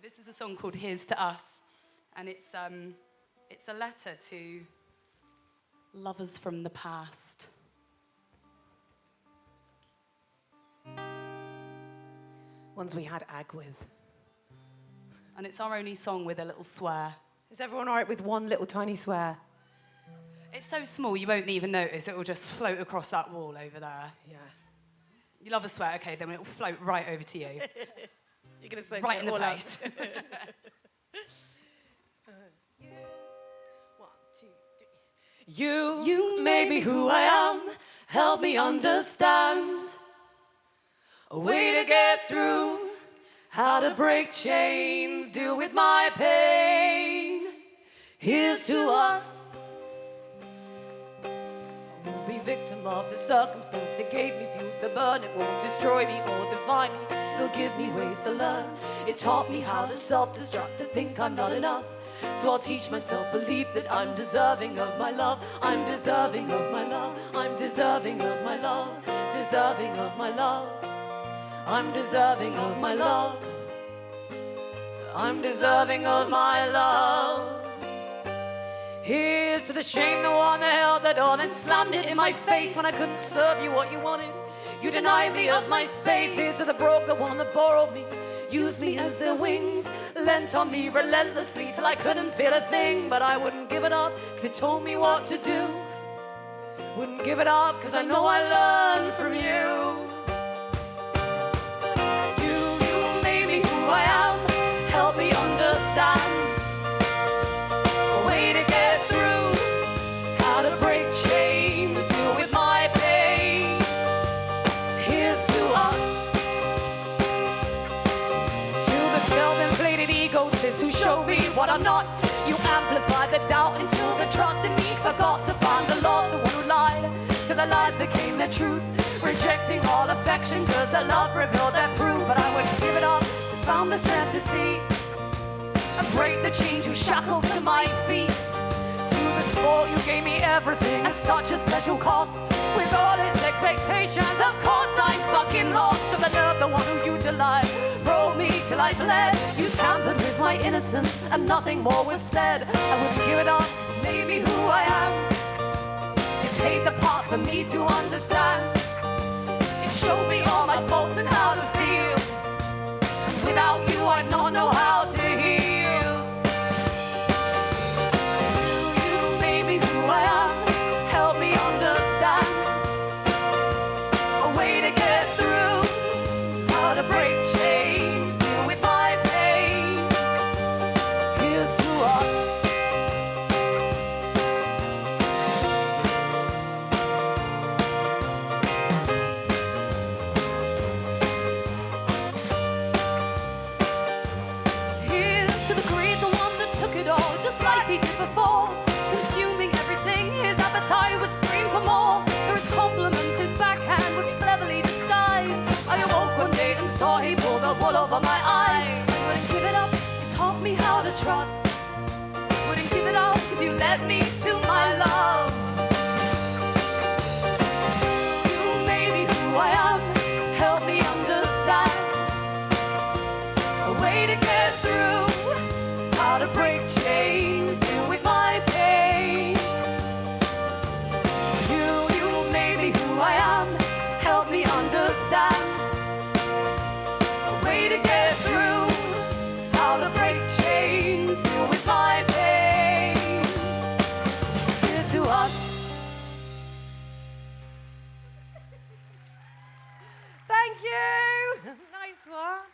This is a song called Here's to Us, and it's a letter to lovers from the past. Ones we had ag with. And it's our only song with a little swear. Is everyone all right with one little tiny swear? It's so small you won't even notice. It will just float across that wall over there. Yeah. You love a swear? Okay, then it will float right over to you. You're going to say Right in the face. 1, 2, 3. You made me who I am. Help me understand a way to get through, how to break chains, deal with my pain. Here's to us. I won't be victim of the circumstance that gave me fuel to burn. It won't destroy me or define me. It'll give me ways to learn. It taught me how to self-destruct, to think I'm not enough. So I'll teach myself, believe that I'm deserving of my love. I'm deserving of my love. I'm deserving of my love. Deserving of my love. I'm deserving of my love. I'm deserving of my love. Here's to the shame, the one that held the door, then slammed it in my face when I couldn't serve you what you wanted. You denied me of my space. Here's to the broke, the one that borrowed me, used me as their wings, lent on me relentlessly till I couldn't feel a thing. But I wouldn't give it up, cause it told me what to do. Wouldn't give it up, cause I know I learned from you. You made me who I am. Help me understand a way to get through, how to break chains, deal with my pain. Here's to us. To the self-inflated egotist who showed me what I'm not. You amplified the doubt until the trust in me forgot to find the love. The one who lied till the lies became the truth, rejecting all affection cause the love revealed their proof. But I wouldn't give it up, found the strength to see and break the chains you shackled to my feet. To the sport you gave me everything at such a special cost. With all its expectations, of course I'm fucking lost. To the nerve, the one who utilized, broke me till I bled. You tampered with my innocence and nothing more was said. I wouldn't give it up, made me who I am. It played the part for me to understand. It showed me all my faults and how to feel. Without you I'd not know how to heal. You made me who I am. Help me understand a way to get through, how to break chains, deal with my pain. Here's to us. Here's to the greed, the one that took it all, just like he did before, consuming everything. His appetite would scream for more. There his compliments, his backhand was cleverly disguised. I awoke one day and saw he pulled the wool over my eyes. I wouldn't give it up, it taught me how to trust. Wouldn't give it up, cause you led me to my love. You made me who I am. Help me understand a way to get through, how to break chains, deal with my pain. You made me who I am. Help me understand a way to get through, how to break chains, deal with my pain. Here's to us. Thank you. Nice one.